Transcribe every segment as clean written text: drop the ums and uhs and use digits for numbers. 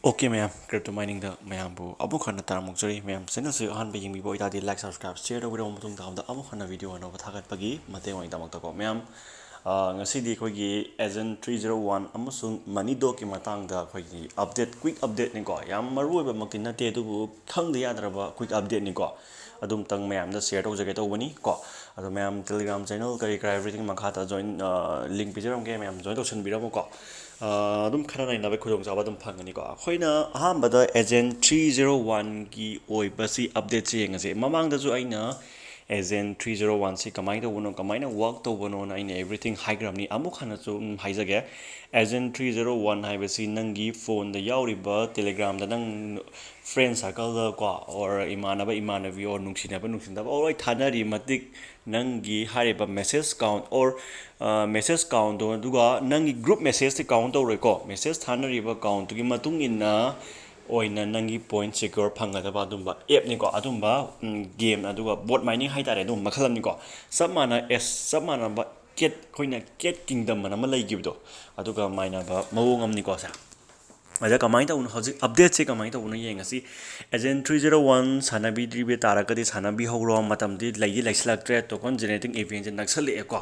Okay, ma'am. Crypto mining the ma'am bu abu khana taramuk jari ma'am channel se ahan be yingbi bo itadi like subscribe share do video mutung da abu khana video no thagat pagi mate oi damak ko ma'am ngasi di khoi gi agent 301 amusung money do ki matang da khoi gi update quick update ni ko yam maru ba makin na te du bu khang de yadraba quick update ni ko adum tang ma'am da share do jage to bani ko ado ma'am telegram channel kari kari everything makha ta join link pijaram ke ma'am join to chen biramo ko ꯑꯗꯨꯝ ꯈꯔ ꯅꯩꯅꯕ ꯈꯨꯗꯣꯡꯆꯥꯕ ꯑꯗꯨꯝ ꯐꯪꯒꯅꯤꯀꯣ ꯑꯩꯈꯣꯏꯅ ꯑꯍꯥꯟꯕꯗ agent 301ꯒꯤ ꯑꯣꯏꯕꯁꯤ ꯑꯞꯗꯦꯠꯁꯤ ꯌꯦꯡꯉꯁꯦ ꯃꯃꯥꯡꯗꯁꯨ ꯑꯩꯅ ꯑꯦꯖꯦꯟ 301ꯁꯤ ꯀꯃꯥꯏꯅ ꯇꯧꯕꯅꯣ ꯀꯃꯥꯏꯅ ꯋꯥꯔꯛ ꯇꯧꯕꯅꯣꯅ ꯑꯩꯅ ꯑꯦꯚ꯭ꯔꯤꯊꯤꯡ ꯍꯥꯏꯈ꯭ꯔꯕꯅꯤ ꯑꯃꯨꯛ ꯍꯟꯅꯁꯨ ꯍꯥꯏꯖꯒꯦ ꯑꯦꯖꯦꯟ 301 ꯍꯥꯏꯕꯁꯤ ꯅꯪꯒꯤ ꯐꯣꯟꯗ ꯌꯥꯎꯔꯤꯕ ꯇꯦꯂꯤꯒ꯭ꯔꯥꯝꯗ ꯅꯪ ꯐ꯭ꯔꯦꯟ ꯁꯥꯔꯀꯜꯗ ꯀꯣ ꯑꯣꯔ ꯏꯃꯥꯟꯅꯕ ꯏꯃꯥꯟꯅꯕꯤ ꯑꯣꯔ ꯅꯨꯡꯁꯤꯅꯕ ꯅꯨꯡꯁꯤꯅꯕ ꯑꯣꯔ ꯊꯥꯅꯔꯤ ꯃꯇꯤꯛ ꯅꯪꯒꯤ ꯍꯥꯏꯔꯤꯕ ꯃꯦꯁꯦꯖ ꯀꯥꯎꯟ ꯑꯣꯔ ꯃꯦꯁꯦꯖ ꯀꯥꯎꯟꯗꯣ ꯑꯗꯨꯒ ꯅꯪꯒꯤ ꯒ꯭ꯔꯨꯞ ꯃꯦꯁꯦꯖꯇꯤ ꯀꯥꯎꯟ ꯇꯧꯔꯣꯏꯀꯣ ꯃꯦꯁꯦꯖ ꯊꯥꯅꯔꯤꯕ ꯀꯥꯎꯟꯇꯨꯒꯤ ꯃꯇꯨꯡ ꯏꯟꯅ ꯑꯣꯏꯅ ꯅꯪꯒꯤ ꯄꯣꯏꯟ ꯁꯦꯀ꯭ꯌꯣꯔ ꯐꯪꯒꯗꯕ ꯑꯗꯨꯝꯕ ꯑꯦꯞꯅꯤꯀꯣ ꯑꯗꯨꯝꯕ ꯒꯦꯝ ꯑꯗꯨꯒ ꯕꯣꯠ ꯃꯥꯏꯅꯤꯡ ꯍꯥꯏꯇꯥꯔꯦ ꯑꯗꯨꯝꯕ ꯃꯈꯜ ꯑꯃꯅꯤꯀꯣ ꯆꯞ ꯃꯥꯟꯅꯕ ꯀꯦꯠ ꯑꯩꯈꯣꯏꯅ ꯀꯦꯠ ꯀꯤꯡꯗꯝ ꯑꯃ ꯂꯩꯈꯤꯕꯗꯣ ꯑꯗꯨꯒ ꯃꯥꯟꯅꯕ ꯃꯑꯣꯡ ꯑꯃꯅꯤꯀꯣ ꯁꯦ ꯑꯗ ꯀꯃꯥꯏꯅ ꯇꯧꯕꯅꯣ ꯍꯧꯖꯤꯛ ꯑꯞꯗꯦꯠꯁꯦ ꯀꯃꯥꯏꯅ ꯇꯧꯕꯅꯣ ꯌꯦꯡꯉꯁꯤ ꯑꯦꯖꯦꯟ 301 ꯁꯥꯟꯅꯕꯤꯗ꯭ꯔꯤꯕ ꯇꯥꯔꯒꯗꯤ ꯁꯥꯟꯅꯕꯤꯍꯧꯔꯣ ꯃꯇꯝꯗꯤ ꯂꯩꯁꯤꯜꯂꯛꯇ꯭ꯔꯦ ꯇꯣꯀꯟ ꯖꯦꯅꯦꯔꯦꯇꯤꯡ ꯏꯚꯦꯟꯁꯦ ꯅꯛꯁꯜꯂꯛꯑꯦꯀꯣ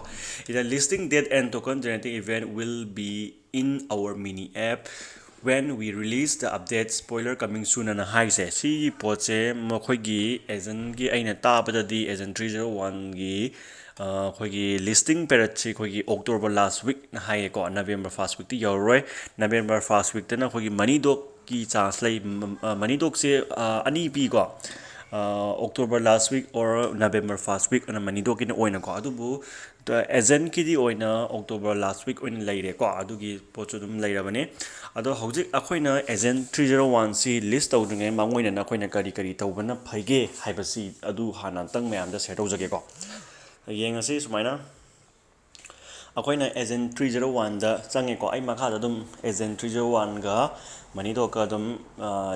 ꯏꯗ listing that an token generating event will be in our mini app when we release the update spoiler coming soon ꯑꯅ ꯍꯥꯏꯁꯦ ꯁꯤꯒꯤ ꯄꯣꯠꯁꯦ ꯃꯈꯣꯏꯒꯤ ꯑꯦꯖꯦꯟꯒꯤ ꯑꯩꯅ ꯇꯥꯕꯗꯗꯤ ꯑꯦꯖꯦꯟ 301ꯒꯤ ꯑꯩꯈꯣꯏꯒꯤ ꯂꯤꯁꯇꯤꯡ ꯄꯦꯔꯠꯁꯤ ꯑꯩꯈꯣꯏꯒꯤ ꯑꯣꯛꯇꯣꯕꯔ ꯂꯥꯁ ꯋꯤꯛꯅ ꯍꯥꯏꯌꯦꯀꯣ ꯅꯕꯦꯝꯕꯔ ꯐꯥꯔꯁ ꯋꯤꯛꯇꯤ ꯌꯧꯔꯔꯣꯏ ꯅꯕꯦꯝꯕꯔ ꯐꯥꯔꯁ ꯋꯤꯛꯇꯅ ꯑꯩꯈꯣꯏꯒꯤ ꯃꯅꯤ ꯗꯣꯛꯀꯤ ꯆꯥꯟꯁ ꯂꯩ ꯃꯅꯤ ꯗꯣꯛꯁꯦ ꯑꯅꯤ ꯄꯤꯀꯣ October last week or November first week ꯑꯅ ꯃꯅꯤ ꯗꯣꯛꯀꯤꯅ ꯑꯣꯏꯅꯀꯣ ꯑꯗꯨꯕꯨ ꯑꯦꯖꯦꯟꯠꯀꯤꯗꯤ ꯑꯣꯏꯅ ꯑꯣꯛꯇꯣꯕꯔ ꯂꯥꯁ ꯋꯤꯛ ꯑꯣꯏꯅ ꯂꯩꯔꯦꯀꯣ ꯑꯗꯨꯒꯤ ꯄꯣꯠꯁꯨ ꯑꯗꯨꯝ ꯂꯩꯔꯕꯅꯦ ꯑꯗꯣ ꯍꯧꯖꯤꯛ ꯑꯩꯈꯣꯏꯅ ꯑꯦꯖꯦꯟ 301ꯁꯤ ꯂꯤꯁ ꯇꯧꯗ꯭ꯔꯤꯉꯩ ꯃꯥꯡꯑꯣꯏꯅꯅ ꯑꯩꯈꯣꯏꯅ ꯀꯔꯤ ꯀꯔꯤ ꯇꯧꯕꯅ ꯐꯩꯒꯦ ꯍꯥꯏꯕꯁꯤ ꯑꯗꯨ ꯍꯥꯟꯅ ꯑꯝꯇꯪ ꯃꯌꯥꯝꯗ ꯁꯦꯌꯔ ꯇꯧꯖꯒꯦꯀꯣ ꯌꯦꯡꯉꯁꯤ ꯁꯨꯃꯥꯏꯅ ꯑꯩꯈꯣꯏꯅ ꯑꯦꯖꯦꯟ 301ꯗ ꯆꯪꯉꯦꯀꯣ ꯑꯩ ꯃꯈꯥꯗ ꯑꯗꯨꯝ ꯑꯦꯖꯦꯟ 301ꯒ ꯃꯅꯤꯗꯣꯛꯀ ꯑꯗꯨꯝ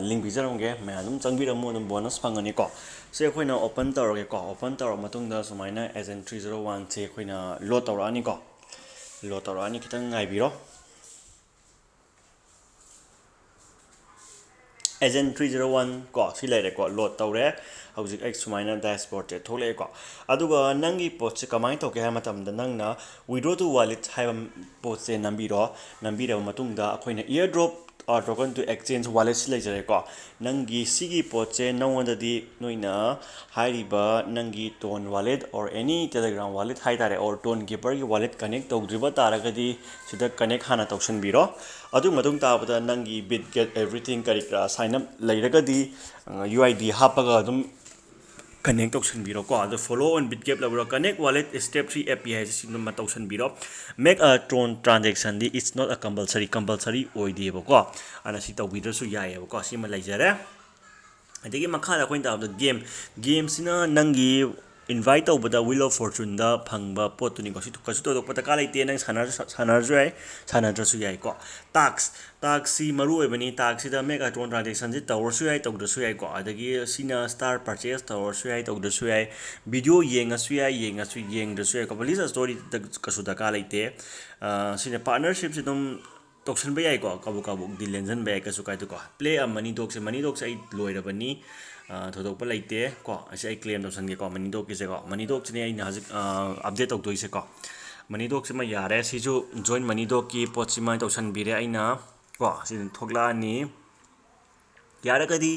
ꯂꯤꯡ ꯄꯤꯖꯔꯝꯒꯦ ꯃꯌꯥꯝ ꯑꯗꯨꯝ ꯆꯪꯕꯤꯔꯝꯃꯣ ꯑꯗꯨꯝ ꯕꯣꯅꯁ ꯐꯪꯒꯅꯤꯀꯣ ꯁꯤ ꯑꯩꯈꯣꯏꯅ ꯑꯣꯄꯟ ꯇꯧꯔꯒꯦꯀꯣ ꯑꯣꯄꯟ ꯇꯧꯔ ꯃꯇꯨꯡꯗ ꯁꯨꯃꯥꯏꯅ ꯑꯦꯖꯦꯟ 301ꯁꯤ ꯑꯩꯈꯣꯏꯅ ꯂꯣꯗ ꯇꯧꯔꯛꯑꯅꯤꯀꯣ ꯂꯣꯗ ꯇꯧꯔꯛꯑꯅꯤ ꯈꯤꯇꯪ ꯉꯥꯏꯕꯤꯔꯣ ꯑꯦꯖꯦꯟ 301 ꯀꯣ ꯁꯤ ꯂꯩꯔꯦꯀꯣ ꯂꯣꯗ ꯇꯧꯔꯦ ꯍꯧꯖꯤꯛ ꯑꯩ ꯁꯨꯃꯥꯏꯅ ꯗꯦꯁꯕꯣꯔꯗꯁꯦ ꯊꯣꯛꯂꯛꯑꯦꯀꯣ ꯑꯗꯨꯒ ꯅꯪꯒꯤ ꯄꯣꯠꯁꯦ ꯀꯃꯥꯏꯅ ꯇꯧꯒꯦ ꯍꯥꯏꯕ ꯃꯇꯝꯗ ꯅꯪꯅ ꯋꯤꯗ꯭ꯔꯣ ꯇꯨ ꯋꯥꯂꯦꯠ ꯍꯥꯏꯕ ꯄꯣꯠꯁꯦ ꯅꯝꯕꯤꯔꯕ ꯃꯇꯨꯡꯗ ꯑꯩꯈꯣꯏꯅ ꯏꯌꯔꯗ꯭ꯔꯣꯞ ꯇꯣꯀꯟ ꯇꯨ ꯑꯦꯛꯆꯦꯟꯖ ꯋꯥꯂꯦꯠꯁꯤ ꯂꯩꯖꯔꯦꯀꯣ ꯅꯪꯒꯤ ꯁꯤꯒꯤ ꯄꯣꯠꯁꯦ ꯅꯉꯣꯟꯗꯗꯤ ꯅꯣꯏꯅ ꯍꯥꯏꯔꯤꯕ ꯅꯪꯒꯤ tone wallet or any Telegram wallet ꯍꯥꯏꯇꯥꯔꯦ ꯑꯣꯔ ꯇꯣꯟ ꯀꯤꯄꯔꯒꯤ ꯋꯥꯂꯦꯠ ꯀꯅꯦꯛ ꯇꯧꯗ꯭ꯔꯤꯕ ꯇꯥꯔꯒꯗꯤ ꯁꯤꯗ ꯀꯅꯦꯛ ꯍꯥꯟꯅ ꯇꯧꯁꯟꯕꯤꯔꯣ ꯑꯗꯨ ꯃꯇꯨꯡ ꯇꯥꯕꯗ ꯅꯪꯒꯤ ꯕꯤꯠ ꯒꯦꯠ ꯑꯦꯚ꯭ꯔꯤꯊꯤꯡ ꯀꯔꯤ ꯀꯔꯥ ꯁꯥꯏꯟ ꯑꯞ ꯂꯩꯔꯒꯗꯤ ꯌꯨ ꯑꯥꯏ ꯗꯤ ꯍꯥꯞꯄꯒ ꯑꯗꯨꯝ ꯀꯅꯦꯛ ꯇꯧꯁꯟꯕꯤꯔꯣꯀꯣ ꯑꯗꯣ ꯐꯣꯂꯣ ꯑꯣꯟ ꯕꯤꯠ ꯒꯦꯞ ꯂꯧꯕꯤꯔꯣ ꯀꯅꯦꯛ ꯋꯥꯂꯦꯠ ꯁ꯭ꯇꯦꯞ 3 ꯑꯦ ꯄꯤ ꯍꯥꯏꯁꯤ ꯁꯤꯒꯨꯝꯕ ꯇꯧꯁꯟꯕꯤꯔꯣ ꯃꯦꯛ ꯑ ꯇ꯭ꯔꯥꯟꯖꯦꯛꯁꯟꯗꯤ ꯏꯠꯁ ꯅꯣꯠ ꯑ ꯀꯝꯄꯜꯁꯔꯤ ꯑꯣꯏꯗꯦꯕꯀꯣ ꯑꯗꯨꯅ ꯁꯤ ꯇꯧꯕꯤꯗ꯭ꯔꯁꯨ ꯌꯥꯏꯑꯕꯀꯣ ꯁꯤꯃ ꯂꯩꯖꯔꯦ ꯑꯗꯒꯤ ꯃꯈꯥꯗ ꯑꯩꯈꯣꯏꯅ ꯇꯥꯕꯗ ꯒꯦꯝꯁꯤꯅ ꯅꯪꯒꯤ ꯏꯟꯚꯥꯏꯠ ꯇꯧꯕꯗ ꯋꯤꯜ ꯑꯣꯐ ꯐꯣꯔꯆꯨꯟꯗ ꯐꯪꯕ ꯄꯣꯠꯇꯨꯅꯤꯀꯣ ꯁꯤ ꯀꯩꯁꯨ ꯊꯣꯏꯗꯣꯛꯄ ꯗꯔꯀꯥꯔ ꯂꯩꯇꯦ ꯅꯪ ꯁꯥꯟꯅꯔꯁꯨ ꯌꯥꯏ ꯁꯥꯟꯅꯗ꯭ꯔꯁꯨ ꯌꯥꯏꯀꯣ ꯇꯥꯛꯁꯤ ꯃꯔꯨ ꯑꯣꯏꯕꯅꯤ ꯇꯥꯛꯁꯤꯗ ꯃꯦꯒꯥꯇ꯭ꯔꯣꯟ ꯇ꯭ꯔꯥꯟꯖꯦꯛꯁꯟꯁꯤ ꯇꯧꯔꯁꯨ ꯌꯥꯏ ꯇꯧꯗ꯭ꯔꯁꯨ ꯌꯥꯏꯀꯣ ꯑꯗꯒꯤ ꯁꯤꯅ ꯁ꯭ꯇꯥꯔ ꯄꯔꯆꯦꯁ ꯇꯧꯔꯁꯨ ꯌꯥꯏ ꯇꯧꯗ꯭ꯔꯁꯨ ꯌꯥꯏ ꯚꯤꯗꯤꯑꯣ ꯌꯦꯡꯉꯁꯨ ꯌꯥꯏ ꯌꯦꯡꯗ꯭ꯔꯁꯨ ꯌꯥꯏꯀꯣ ꯄꯕ꯭ꯂꯤꯁ ꯁ꯭ꯇꯣꯔꯤꯗ ꯀꯩꯁꯨ ꯗꯔꯀꯥꯔ ꯂꯩꯇꯦ ꯁꯤꯅ ꯄꯥꯔꯠꯅꯔꯁꯤꯞꯁꯤ ꯑꯗꯨꯝ ꯇꯧꯁꯟꯕ ꯌꯥꯏꯀꯣ ꯀꯕꯨꯛꯗꯤ ꯂꯦꯟꯁꯤꯟꯕ ꯌꯥꯏ ꯀꯩꯁꯨ ꯀꯥꯏꯗꯦꯀꯣ ꯄ꯭ꯂꯦ ꯃꯅꯤ ꯗꯣꯛꯁꯦ ꯑꯩ ꯂꯣꯏꯔꯕꯅꯤ ꯊꯣꯏꯗꯣꯛꯄ ꯂꯩꯇꯦ ꯀꯣ ꯑꯁꯤ ꯑꯩ ꯀ꯭ꯂꯦꯝ ꯇꯧꯁꯟꯒꯦꯀꯣ ꯃꯅꯤ ꯗꯣꯛꯁꯤꯅꯦ ꯑꯩꯅ ꯍꯧꯖꯤꯛ ꯑꯞꯗꯦꯠ ꯇꯧꯗꯣꯏꯁꯦꯀꯣ ꯃꯅꯤ ꯗꯣꯛꯁꯤꯃ ꯌꯥꯔꯦ ꯁꯤꯁꯨ ꯖꯣꯏꯟ ꯃꯅꯤ ꯗꯣꯛꯀꯤ ꯄꯣꯠꯁꯤꯃ ꯇꯧꯁꯟꯕꯤꯔꯦ ꯑꯩꯅ ꯀꯣ ꯁꯤ ꯊꯣꯛꯂꯛꯑꯅꯤ ꯌꯥꯔꯒꯗꯤ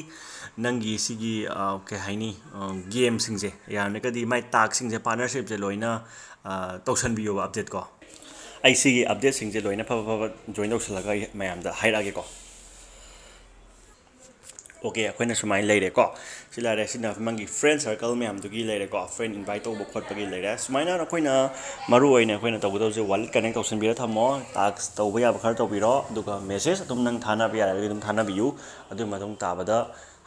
ꯅꯪꯒꯤ ꯁꯤꯒꯤ ꯀꯩ ꯍꯥꯏꯅꯤ ꯒꯦꯝꯁꯤꯡꯁꯦ ꯌꯥꯔꯒꯗꯤ ꯃꯥꯏ ꯇꯥꯛꯁꯤꯡꯁꯦ ꯄꯥꯔꯠꯅꯔꯁꯤꯞꯁꯦ ꯂꯣꯏꯅ ꯇꯧꯁꯟꯕꯤꯌꯣꯕ ꯑꯞꯗꯦꯠꯀꯣ ꯑꯩ ꯁꯤꯒꯤ ꯑꯞꯗꯦꯠꯁꯤꯡꯁꯦ ꯂꯣꯏꯅ ꯐꯕ ꯖꯣꯏꯟ ꯇꯧꯁꯜꯂꯒ ꯑꯩ ꯃꯌꯥꯝꯗ ꯍꯥꯏꯔꯛꯑꯒꯦꯀꯣ ꯑꯣꯀꯦ ꯑꯩꯈꯣꯏꯅ ꯁꯨꯃꯥꯏꯅ ꯂꯩꯔꯦꯀꯣ ꯁꯤ ꯂꯩꯔꯦ ꯁꯤꯅ ꯅꯪꯒꯤ ꯐ꯭ꯔꯦꯟ ꯁꯔꯀꯜ ꯃꯌꯥꯝꯗꯨꯒꯤ ꯂꯩꯔꯦꯀꯣ ꯐ꯭ꯔꯦꯟ ꯏꯟꯚꯥꯏꯠ ꯇꯧꯕ ꯈꯣꯠꯄꯒꯤ ꯂꯩꯔꯦ ꯁꯨꯃꯥꯏꯅ ꯑꯩꯈꯣꯏꯅ ꯃꯔꯨ ꯑꯣꯏꯅ ꯑꯩꯈꯣꯏꯅ ꯇꯧꯒꯗꯕꯁꯦ ꯋꯥꯂꯦꯠ ꯀꯅꯦꯛ ꯇꯧꯁꯟꯕꯤꯔ ꯊꯝꯃꯣ ꯇꯥꯛꯁ ꯇꯧꯕ ꯌꯥꯕ ꯈꯔ ꯇꯧꯕꯤꯔꯣ ꯑꯗꯨꯒ ꯃꯦꯁꯦꯖ ꯑꯗꯨꯝ ꯅꯪ ꯊꯥꯅꯕ ꯌꯥꯔꯒꯗꯤ ꯑꯗꯨꯝ ꯊꯥꯅꯕꯤꯌꯨ ꯑꯗꯨꯒꯤ ꯃꯇꯨꯡ ꯇꯥꯕꯗ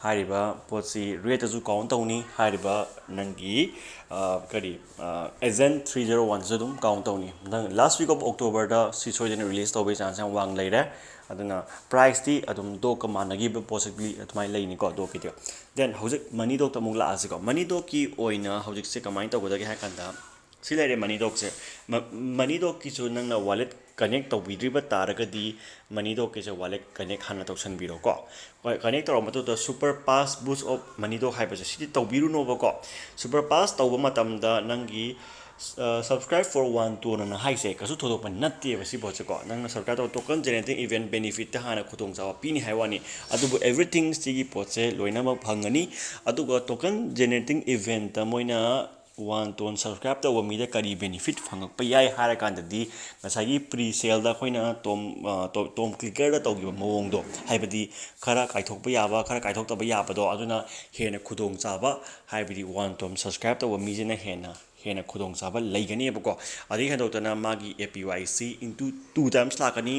ꯍꯥꯏꯔꯤꯕ ꯄꯣꯠꯁꯤ ꯔꯦꯠꯇꯁꯨ ꯀꯥꯎꯟ ꯇꯧꯅꯤ ꯍꯥꯏꯔꯤꯕ ꯅꯪꯒꯤ ꯀꯔꯤ ꯑꯦꯖꯦꯟ 301ꯁꯨ ꯑꯗꯨꯝ ꯀꯥꯎꯟ ꯇꯧꯅꯤ ꯅꯪ ꯂꯥꯁ ꯋꯤꯛ ꯑꯣꯐ ꯑꯣꯛꯇꯣꯕꯔꯗ ꯁꯤ ꯁꯣꯏꯗꯅ ꯔꯤꯂꯤꯁ ꯇꯧꯕꯒꯤ ꯆꯥꯟꯁ ꯌꯥꯝ ꯋꯥꯡ ꯂꯩꯔꯦ ꯑꯗꯨꯅ ꯄ꯭ꯔꯥꯏꯁꯇꯤ ꯑꯗꯨꯝ ꯗꯣꯛꯀ ꯃꯥꯟꯅꯈꯤꯕ ꯄꯣꯁꯤꯕꯤꯂꯤ ꯑꯗꯨꯃꯥꯏꯅ ꯂꯩꯅꯤꯀꯣ ꯗꯣꯛꯀꯤꯗꯤ ꯗꯦꯟ ꯍꯧꯖꯤꯛ ꯃꯅꯤ ꯗꯣꯛꯇ ꯑꯃꯨꯛ ꯂꯥꯛꯑꯁꯤꯀꯣ ꯃꯅꯤ ꯗꯣꯛꯀꯤ ꯑꯣꯏꯅ ꯍꯧꯖꯤꯛꯁꯦ ꯀꯃꯥꯏꯅ ꯇꯧꯒꯗꯒꯦ ꯍꯥꯏ ꯀꯥꯟꯗ ꯁꯤ ꯂꯩꯔꯦ ꯃꯅꯤ ꯗꯣꯛꯁꯦ ꯃꯅꯤ ꯗꯣꯛꯀꯤꯁꯨ ꯅꯪꯅ ꯋꯥꯂꯦꯠ ꯀꯅꯦꯛ ꯇꯧꯕꯤꯗ꯭ꯔꯤꯕ ꯇꯥꯔꯒꯗꯤ ꯃꯅꯤꯗꯣꯛꯀꯤꯁꯦ ꯋꯥꯂꯦꯠ ꯀꯅꯦꯛ ꯍꯥꯟꯅ ꯇꯧꯁꯟꯕꯤꯔꯣꯀꯣ ꯍꯣꯏ ꯀꯅꯦꯛ ꯇꯧꯔꯕ ꯃꯇꯨꯡꯗ ꯁꯨꯄꯔ ꯄꯥꯁ ꯕꯨꯁ ꯑꯣꯐ ꯃꯅꯤꯗꯣꯛ ꯍꯥꯏꯕꯁꯦ ꯁꯤꯗꯤ ꯇꯧꯕꯤꯔꯨꯅꯣꯕꯀꯣ ꯁꯨꯄꯔ ꯄꯥꯁ ꯇꯧꯕ ꯃꯇꯝꯗ ꯅꯪꯒꯤ subscribe for 1 ꯇꯣꯟꯅ ꯍꯥꯏꯁꯦ ꯀꯩꯁꯨ ꯊꯣꯏꯗꯣꯛꯄ ꯅꯠꯇꯦꯕ ꯁꯤ ꯄꯣꯠꯁꯦꯀꯣ ꯅꯪꯅ subscribe ꯇꯧꯕ ꯇꯣꯀꯟ ꯖꯦꯅꯦꯔꯦꯇꯤꯡ ꯏꯚꯦꯟꯠ ꯕꯦꯅꯤꯐꯤꯠꯇ ꯍꯥꯟꯅ ꯈꯨꯗꯣꯡꯆꯥꯕ ꯄꯤꯅꯤ ꯍꯥꯏꯕ ꯋꯥꯅꯤ ꯑꯗꯨꯕꯨ everything ꯁꯤꯒꯤ ꯄꯣꯠꯁꯦ ꯂꯣꯏꯅꯃꯛ ꯐꯪꯒꯅꯤ ꯑꯗꯨꯒ ꯇꯣꯀꯟ ꯖꯦꯅꯦꯔꯦꯇꯤꯡ ꯏꯚꯦꯟꯠꯇ ꯃꯣꯏꯅ 1 ꯇꯣꯟ subscribe ꯇꯧꯕ ꯃꯤꯗ ꯀꯔꯤ ꯕꯦꯅꯤꯐꯤꯠ ꯐꯪꯉꯛꯄ ꯌꯥꯏ ꯍꯥꯏꯔꯀꯥꯟꯗꯗꯤ ꯉꯁꯥꯏꯒꯤ ꯄ꯭ꯔꯤ ꯁꯦꯜꯗ ꯑꯩꯈꯣꯏꯅ ꯇꯣꯝ ꯀ꯭ꯂꯤꯀꯔꯗ ꯇꯧꯈꯤꯕ ꯃꯑꯣꯡꯗꯣ ꯍꯥꯏꯕꯗꯤ ꯈꯔ ꯀꯥꯏꯊꯣꯛꯄ ꯌꯥꯕ ꯈꯔ ꯀꯥꯏꯊꯣꯛꯇꯕ ꯌꯥꯕꯗꯣ ꯑꯗꯨꯅ ꯍꯦꯟꯅ ꯈꯨꯗꯣꯡꯆꯥꯕ ꯍꯥꯏꯕꯗꯤ 1 ꯇꯣꯟ subscribe ꯇꯧꯕ ꯃꯤꯁꯤꯅ ꯍꯦꯟꯅ ꯈꯨꯗꯣꯡꯆꯥꯕ ꯂꯩꯒꯅꯦꯕꯀꯣ ꯑꯗꯒꯤ ꯍꯦꯟꯗꯣꯛꯇꯅ ꯃꯥꯒꯤ APYC ꯏꯟꯇꯨ 2 times ꯂꯥꯛꯀꯅꯤ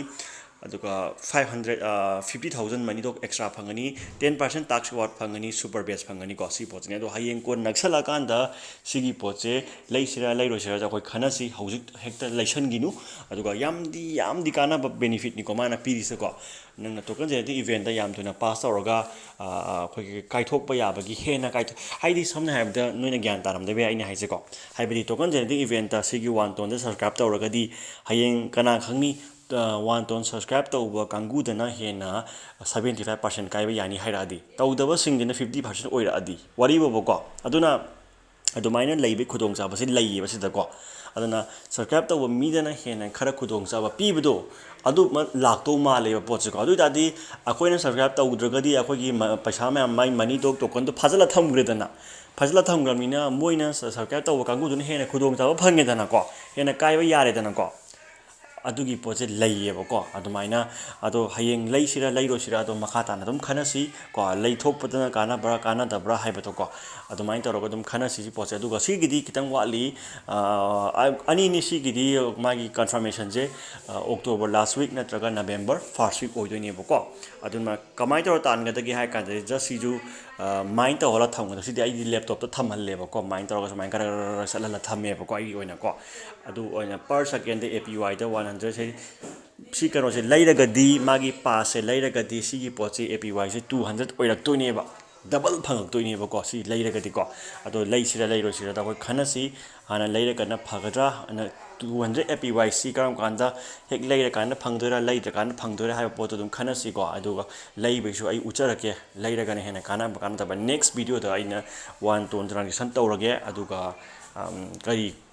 ꯑꯗꯨꯒ 50,000 ꯃꯅꯤꯗꯣ ꯑꯦꯛꯁꯇ꯭ꯔꯥ ꯐꯪꯒꯅꯤ 10% ꯇꯥꯛꯁ ꯋꯥꯔꯗ ꯐꯪꯒꯅꯤ ꯁꯨꯄꯔ ꯕꯦꯁ ꯐꯪꯒꯅꯤꯀꯣ ꯁꯤ ꯄꯣꯠꯁꯤꯅꯦ ꯑꯗꯣ ꯍꯌꯦꯡ ꯀꯣꯟ ꯅꯛꯁꯜꯂꯛꯑꯀꯥꯟꯗ ꯁꯤꯒꯤ ꯄꯣꯠꯁꯦ ꯂꯩꯁꯤꯔꯥ ꯂꯩꯔꯣꯏꯁꯤꯔꯥ ꯑꯩꯈꯣꯏ ꯈꯟꯅꯁꯤ ꯍꯧꯖꯤꯛ ꯍꯦꯛꯇ ꯂꯩꯁꯟꯈꯤꯅꯨ ꯑꯗꯨꯒ ꯌꯥꯝꯗꯤ ꯀꯥꯟꯅꯕ ꯕꯦꯅꯤꯐꯤꯠꯅꯤꯀꯣ ꯃꯥꯅ ꯄꯤꯔꯤꯁꯦꯀꯣ ꯅꯪꯅ ꯇꯣꯀꯟ ꯖꯦꯅꯦꯔꯦꯇꯤꯡ ꯏꯚꯦꯟꯠꯇ ꯌꯥꯝ ꯊꯨꯅ ꯄꯥꯁ ꯇꯧꯔꯒ ꯑꯩꯈꯣꯏꯒꯤ ꯀꯥꯏꯊꯣꯛꯄ ꯌꯥꯕꯒꯤ ꯍꯦꯟꯅ ꯍꯥꯏꯗꯤ ꯁꯝꯅ ꯍꯥꯏꯔꯕꯗ ꯅꯣꯏꯅ ꯒ꯭ꯌꯥꯟ ꯇꯥꯔꯝꯗꯕ ꯌꯥꯏ ꯑꯩꯅ ꯍꯥꯏꯁꯦꯀꯣ ꯍꯥꯏꯕꯗꯤ ꯇꯣꯀꯟ ꯖꯦꯅꯦꯔꯦꯇꯤꯡ ꯏꯚꯦꯟꯠꯇ ꯁꯤꯒꯤ 1 ꯇꯣꯟꯗ subscribe ꯇꯧꯔꯒꯗꯤ ꯍꯌꯦꯡꯀꯅꯥ ꯈꯪꯅꯤ 1 ꯇꯣꯟ subscribe tꯧꯕ ꯀꯥꯡꯕꯨꯗꯅ ꯍꯦꯟꯅ 75% ꯀꯥꯏꯕ ꯌꯥꯅꯤ ꯍꯥꯏꯔꯛꯑꯗꯤ ꯇꯧꯗꯕꯁꯤꯡꯗꯨꯅ 50% ꯑꯣꯏꯔꯛꯑꯗꯤ ꯋꯥꯔꯤꯕꯀꯣ ꯑꯗꯨꯅ ꯑꯗꯨꯃꯥꯏꯅ ꯂꯩꯕꯒꯤ ꯈꯨꯗꯣꯡꯆꯥꯕꯁꯤ ꯂꯩꯌꯦꯕ ꯁꯤꯗꯀꯣ ꯑꯗꯨꯅ subscribe tꯧꯕ ꯃꯤꯗꯅ ꯍꯦꯟꯅ ꯈꯔ ꯈꯨꯗꯣꯡꯆꯥꯕ ꯄꯤꯕꯗꯣ ꯑꯗꯨ ꯂꯥꯛꯇꯧ ꯃꯥꯜꯂꯦꯕ ꯄꯣꯠꯁꯦꯀꯣ ꯑꯗꯨ ꯑꯣꯏꯇꯥꯔꯗꯤ ꯑꯩꯈꯣꯏꯅ subscribe ꯇꯧꯗ꯭ꯔꯒꯗꯤ ꯑꯩꯈꯣꯏꯒꯤ ꯄꯩꯁꯥ ꯃꯌꯥꯝ ꯃꯥꯏ ꯃꯅꯤꯗꯣ ꯇꯣꯀꯟꯗꯣ ꯐꯥꯖꯤꯜꯂ ꯊꯝꯈ꯭ꯔꯦꯗꯅ ꯐꯥꯖꯤꯜꯂ ꯊꯝꯈ꯭ꯔꯕꯅꯤꯅ ꯃꯣꯏꯅ subscribe ꯇꯧꯕ ꯀꯥꯡꯕꯨꯗꯨꯅ ꯍꯦꯟꯅ ꯈꯨꯗꯣꯡꯆꯥꯕ ꯐꯪꯉꯦꯗꯅꯀꯣ ꯍꯦꯟꯅ ꯀꯥꯏꯕ ꯌꯥꯔꯦꯗꯅꯀꯣ ꯑꯗꯨꯒꯤ ꯄꯣꯠꯁꯦ ꯂꯩꯌꯦꯕꯀꯣ ꯑꯗꯨꯃꯥꯏꯅ ꯑꯗꯣ ꯍꯌꯦꯡ ꯂꯩꯁꯤꯔꯥ ꯂꯩꯔꯣꯏꯁꯤꯔꯥ ꯑꯗꯣ ꯃꯈꯥ ꯇꯥꯅ ꯑꯗꯨꯝ ꯈꯟꯅꯁꯤ ꯀꯣ ꯂꯩꯊꯣꯛꯄꯗꯅ ꯀꯥꯟꯅꯕ꯭ꯔꯥ ꯀꯥꯟꯅꯗꯕ꯭ꯔꯥ ꯍꯥꯏꯕꯗꯣꯀꯣ ꯑꯗꯨꯃꯥꯏꯅ ꯇꯧꯔꯒ ꯑꯗꯨꯝ ꯈꯟꯅꯁꯤ ꯁꯤ ꯄꯣꯠꯁꯦ ꯑꯗꯨꯒ ꯁꯤꯒꯤꯗꯤ ꯈꯤꯇꯪ ꯋꯥꯠꯂꯤ ꯑꯅꯤꯅꯤ ꯁꯤꯒꯤꯗꯤ ꯃꯥꯒꯤ ꯀꯟꯐꯔꯃꯦꯁꯟꯁꯦ ꯑꯣꯛꯇꯣꯕꯔ ꯂꯥꯁ ꯋꯤꯛ ꯅꯠꯇ꯭ꯔꯒ ꯅꯕꯦꯝꯕꯔ ꯐꯥꯔꯁ ꯋꯤꯛ ꯑꯣꯏꯗꯣꯏꯅꯦꯕꯀꯣ ꯑꯗꯨꯅ ꯀꯃꯥꯏꯅ ꯇꯧꯔ ꯇꯥꯟꯒꯗꯒꯦ ꯍꯥꯏ ꯀꯥꯟꯗꯗꯤ ꯖꯁ ꯁꯤꯁꯨ ꯃꯥꯏꯟ ꯇꯧꯍꯜꯂ ꯊꯝꯒꯗꯕ ꯁꯤꯗꯤ ꯑꯩꯗꯤ ꯂꯦꯞꯇꯣꯞꯇ ꯊꯝꯍꯜꯂꯦꯕꯀꯣ ꯃꯥꯏꯟ ꯇꯧꯔꯒ ꯁꯨꯃꯥꯏꯅ ꯈꯔ ꯆꯠꯍꯜꯂ ꯊꯝꯃꯦꯕꯀꯣ ꯑꯩꯒꯤ ꯑꯣꯏꯅꯀꯣ ꯑꯗꯨ ꯑꯣꯏꯅ ꯄꯔ ꯁꯦꯀꯦꯟꯗ APYꯗ 100 ꯁꯤ ꯀꯩꯅꯣꯁꯦ ꯂꯩꯔꯒꯗꯤ ꯃꯥꯒꯤ ꯄꯥꯁꯁꯦ ꯂꯩꯔꯒꯗꯤ ꯁꯤꯒꯤ ꯄꯣꯠꯁꯦ APYꯁꯦ 200 ꯑꯣꯏꯔꯛꯇꯣꯏꯅꯦꯕ ꯗꯕꯜ ꯐꯪꯉꯛꯇꯣꯏꯅꯦꯕꯀꯣ ꯁꯤ ꯂꯩꯔꯒꯗꯤꯀꯣ ꯑꯗꯣ ꯂꯩꯁꯤꯔꯥ ꯂꯩꯔꯣꯏꯁꯤꯔꯥ ꯑꯩꯈꯣꯏ ꯈꯟꯅꯁꯤ ꯍꯥꯟꯅ ꯂꯩꯔꯒꯅ ꯐꯒꯗ꯭ꯔꯥ 200 APYC ꯀꯔꯝ ꯀꯥꯟꯗ ꯍꯦꯛ ꯂꯩꯔꯀꯥꯟꯗ ꯐꯪꯗꯣꯏꯔꯥ ꯂꯩꯗ꯭ꯔꯀꯥꯟꯗ ꯐꯪꯗꯣꯏꯔꯥ ꯍꯥꯏꯕ ꯄꯣꯠꯇꯣ ꯑꯗꯨꯝ ꯈꯟꯅꯁꯤꯀꯣ ꯑꯗꯨꯒ ꯂꯩꯕꯒꯤꯁꯨ ꯑꯩ ꯎꯠꯆꯔꯛꯀꯦ ꯂꯩꯔꯒꯅ ꯍꯦꯟꯅ ꯀꯥꯟꯅꯕ ꯅꯦꯛꯁ ꯚꯤꯗꯤꯑꯣꯗ ꯑꯩꯅ 1 ꯇꯣꯟ ꯇ꯭ꯔꯥꯟꯖꯦꯛꯁꯟ ꯇꯧꯔꯒꯦ ꯑꯗꯨꯒ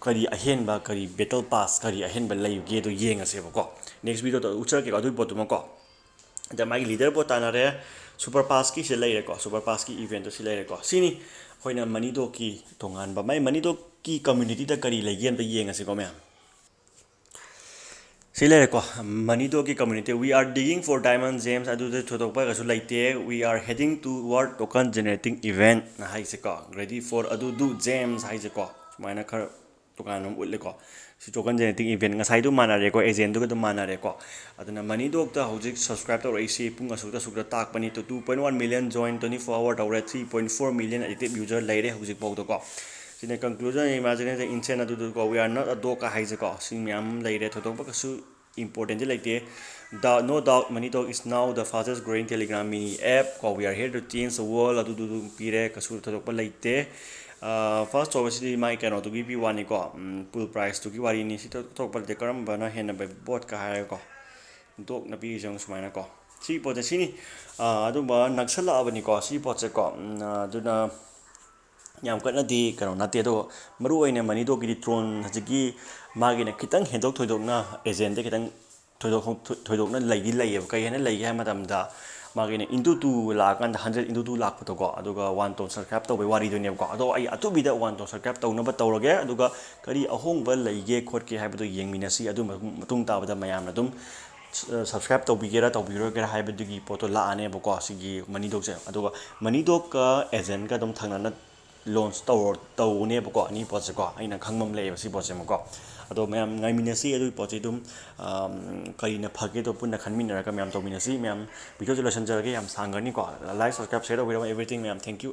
ꯀꯔꯤ ꯑꯍꯦꯟꯕ ꯀꯔꯤ ꯕꯦꯇꯜ ꯄꯥꯁ ꯀꯔꯤ ꯑꯍꯦꯟꯕ ꯂꯩꯒꯦꯗꯣ ꯌꯦꯡꯉꯁꯦꯕꯀꯣ ꯅꯦꯛꯁ ꯚꯤꯗꯤꯑꯣꯗ ꯎꯠꯆꯔꯛꯀꯦꯀꯣ ꯑꯗꯨꯒꯤ ꯄꯣꯠꯇꯨꯃꯀꯣ ꯑꯗ ꯃꯥꯒꯤ ꯂꯤꯗꯔ ꯕꯣꯔꯗ ꯇꯥꯟꯅꯔꯦ ꯁꯨꯄꯔ ꯄꯥꯁꯀꯤꯁꯦ ꯂꯩꯔꯦꯀꯣ ꯁꯨꯄꯔ ꯄꯥꯁꯀꯤ ꯏꯚꯦꯟꯠꯇꯣ ꯁꯤ ꯂꯩꯔꯦꯀꯣ ꯁꯤꯅꯤ ꯑꯩꯈꯣꯏꯅ ꯃꯅꯤꯗꯣꯛꯀꯤ ꯇꯣꯉꯥꯟꯕ ꯃꯥꯏ ꯃꯅꯤꯗꯣꯛꯀꯤ ꯀꯝꯃ꯭ꯌꯨꯅꯤꯇꯤꯗ ꯀꯔꯤ ꯂꯩꯒꯦ ꯑꯝꯇ ꯌꯦꯡꯉꯁꯤꯀꯣ ꯃꯌꯥꯝ ꯁꯤ ꯂꯩꯔꯦꯀꯣ ꯃꯅꯤꯗꯣꯛꯀꯤ community we are digging for diamond gems ꯑꯗꯨꯗ ꯊꯣꯏꯗꯣꯛꯄ ꯀꯩꯁꯨ ꯂꯩꯇꯦ we are heading towards token generating ꯏꯚꯦꯟꯠꯅ ꯍꯥꯏꯁꯦꯀꯣ ꯔꯦꯗꯤ ꯐꯣꯔ ꯑꯗꯨ ꯖꯦꯝꯁ ꯍꯥꯏꯁꯦꯀꯣ ꯁꯨꯃꯥꯏꯅ ꯈꯔ ꯇꯣꯉꯥꯟꯕ ꯑꯃ ꯎꯠꯂꯦꯀꯣ ꯁꯤ ꯇꯣꯀꯟ ꯖꯦꯅꯦꯔꯦꯇꯤꯡ ꯏꯚꯦꯟꯠ ꯉꯁꯥꯏꯗꯨ ꯃꯥꯟꯅꯔꯦꯀꯣ ꯑꯦꯖꯦꯟꯗꯨꯒ ꯑꯗꯨꯝ ꯃꯥꯟꯅꯔꯦꯀꯣ ꯑꯗꯨꯅ ꯃꯅꯤꯗꯣꯛꯇ ꯍꯧꯖꯤꯛ subscribe ꯇꯧꯔꯛꯏꯁꯤ ꯄꯨꯡ ꯑꯁꯨꯛꯇ ꯇꯥꯛꯄꯅꯤ 2.1 million join 24 hour ꯇꯧꯔꯦ 3.4 million active user ꯂꯩꯔꯦ ꯍꯧꯖꯤꯛ ꯐꯥꯎꯗꯀꯣ ꯁꯤꯅ ꯀꯟꯀ꯭ꯂꯨꯖꯟ ꯏꯃꯥꯖꯤꯅꯦꯁꯟ ꯏꯟꯁꯦꯟ ꯑꯗꯨꯗꯨꯀꯣ ꯋꯤ ꯑꯥꯔ ꯅꯣꯠ ꯑ ꯗꯣꯛꯀ ꯍꯥꯏꯁꯦꯀꯣ ꯁꯤ ꯃꯌꯥꯝ ꯂꯩꯔꯦ ꯊꯣꯏꯗꯣꯛꯄ ꯀꯩꯁꯨ ꯏꯝꯄꯣꯔꯇꯦꯟꯗꯤ ꯂꯩꯇꯦ ꯅꯣ ꯗꯥꯎꯠ ꯃꯅꯤꯗꯣꯛ ꯏꯁ ꯅꯥꯎ ꯗ ꯐꯥꯁꯇꯦꯁ ꯒ꯭ꯔꯣꯋꯤꯡ ꯇꯦꯂꯤꯒ꯭ꯔꯥꯝ ꯃꯤꯅꯤ ꯑꯦꯞ ꯀꯣ we R hair two change the world ꯑꯗꯨꯗꯨ ꯄꯤꯔꯦ ꯀꯩꯁꯨ ꯊꯣꯏꯗꯣꯛꯄ ꯂꯩꯇꯦ ꯐꯥꯔꯁ ꯇꯧꯕꯁꯤꯗꯤ ꯃꯥꯏ ꯀꯩꯅꯣꯗꯨꯒꯤ ꯄꯤ ꯋꯥꯅꯤꯀꯣ ꯄꯨꯜ ꯄ꯭ꯔꯥꯏꯁꯇꯨꯒꯤ ꯋꯥꯔꯤꯅꯤ ꯁꯤ ꯊꯣꯛꯄ ꯂꯩꯇꯦ ꯀꯔꯝꯕꯅ ꯍꯦꯟꯅ ꯕꯣꯠꯀ ꯍꯥꯏꯔꯒꯀꯣ ꯗꯣꯛꯅ ꯄꯤꯔꯤꯁꯦ ꯁꯨꯃꯥꯏꯅꯀꯣ ꯁꯤ ꯄꯣꯠꯁꯦ ꯁꯤꯅꯤ ꯑꯗꯨꯝꯕ ꯅꯛꯁꯜꯂꯛꯑꯕꯅꯤꯀꯣ ꯁꯤ ꯄꯣꯠꯁꯦꯀꯣ ꯑꯗꯨꯅ ꯌꯥꯝ ꯀꯟꯅꯗꯤ ꯀꯩꯅꯣ ꯅꯠꯇꯦ ꯑꯗꯣ ꯃꯔꯨꯑꯣꯏꯅ ꯃꯅꯤꯗꯣꯛꯀꯤꯗꯤ ꯇ꯭ꯔꯣꯟ ꯍꯧꯖꯤꯛꯀꯤ ꯃꯥꯒꯤꯅ ꯈꯤꯇꯪ ꯍꯦꯟꯗꯣꯛ ꯊꯣꯏꯗꯣꯛꯅ ꯑꯦꯖꯦꯟꯗ ꯈꯤꯇꯪ ꯊꯣꯏꯗꯣꯛꯅ ꯂꯩꯌꯦꯕ ꯀꯩ ꯍꯥꯏꯅ ꯂꯩꯒꯦ ꯍꯥꯏꯕ ꯃꯇꯝꯗ ꯃꯥꯒꯤꯅ ꯏꯟꯇꯨ 2 ꯂꯥꯛꯑꯀꯥꯟꯗ 100 ꯏꯟꯇꯨ 2 ꯂꯥꯛꯄꯗꯣꯀꯣ ꯑꯗꯨꯒ 1 ꯇꯣꯟ subscribe ꯇꯧꯕꯩ ꯋꯥꯔꯤꯗꯨꯅꯦꯕꯀꯣ ꯑꯗꯣ ꯑꯩ ꯑꯊꯨꯕꯤꯗ 1 ꯇꯣꯟ subscribe ꯇꯧꯅꯕ ꯇꯧꯔꯒꯦ ꯑꯗꯨꯒ ꯀꯔꯤ ꯑꯍꯣꯡꯕ ꯂꯩꯒꯦ ꯈꯣꯠꯀꯦ ꯍꯥꯏꯕꯗꯣ ꯌꯦꯡꯃꯤꯟꯅꯁꯤ ꯑꯗꯨ ꯃꯇꯨꯡ ꯇꯥꯕꯗ ꯃꯌꯥꯝꯅ ꯑꯗꯨꯝ subscribe ꯇꯧꯕꯤꯒꯦꯔꯥ ꯇꯧꯕꯤꯔꯣꯏꯒꯦꯔꯥ ꯍꯥꯏꯕꯗꯨꯒꯤ ꯄꯣꯠꯇꯣ ꯂꯥꯛꯑꯅꯦꯕꯀꯣ ꯁꯤꯒꯤ ꯃꯅꯤꯗꯣꯛꯁꯦ ꯑꯗꯨꯒ ꯃꯅꯤꯗꯣꯛꯀ ꯑꯦꯖꯦꯟꯒ ꯑꯗꯨꯝ ꯊꯪꯅꯅ ꯂꯣꯟꯆ ꯇꯧꯅꯦꯕꯀꯣ ꯑꯅꯤ ꯄꯣꯠꯁꯦꯀꯣ ꯑꯩꯅ ꯈꯪꯕ ꯑꯃ ꯂꯩꯌꯦꯕ ꯁꯤ ꯄꯣꯠꯁꯦꯃꯀꯣ ꯑꯗꯣ ꯃꯌꯥꯝ ꯉꯥꯏꯃꯤꯟꯅꯁꯤ ꯑꯗꯨꯒꯤ ꯄꯣꯠꯁꯤ ꯑꯗꯨꯝ ꯀꯔꯤꯅ ꯐꯒꯦꯗꯣ ꯄꯨꯟꯅ ꯈꯟꯃꯤꯟꯅꯔꯒ ꯃꯌꯥꯝ ꯇꯧꯃꯤꯟꯅꯁꯤ ꯃꯌꯥꯝ ꯚꯤꯗꯤꯑꯣꯁꯦ ꯂꯣꯏꯁꯤꯟꯖꯔꯒꯦ ꯌꯥꯝ ꯁꯥꯡꯒꯅꯤꯀꯣ ꯂꯥꯏꯛ ꯁꯕꯁꯀ꯭ꯔꯥꯏꯕ ꯁꯦꯌꯔ ꯇꯧꯕꯤꯔꯝꯕ ꯑꯦꯕ꯭ꯔꯤꯊꯤꯡ ꯃꯌꯥꯝ ꯊꯦꯡꯛ ꯌꯨ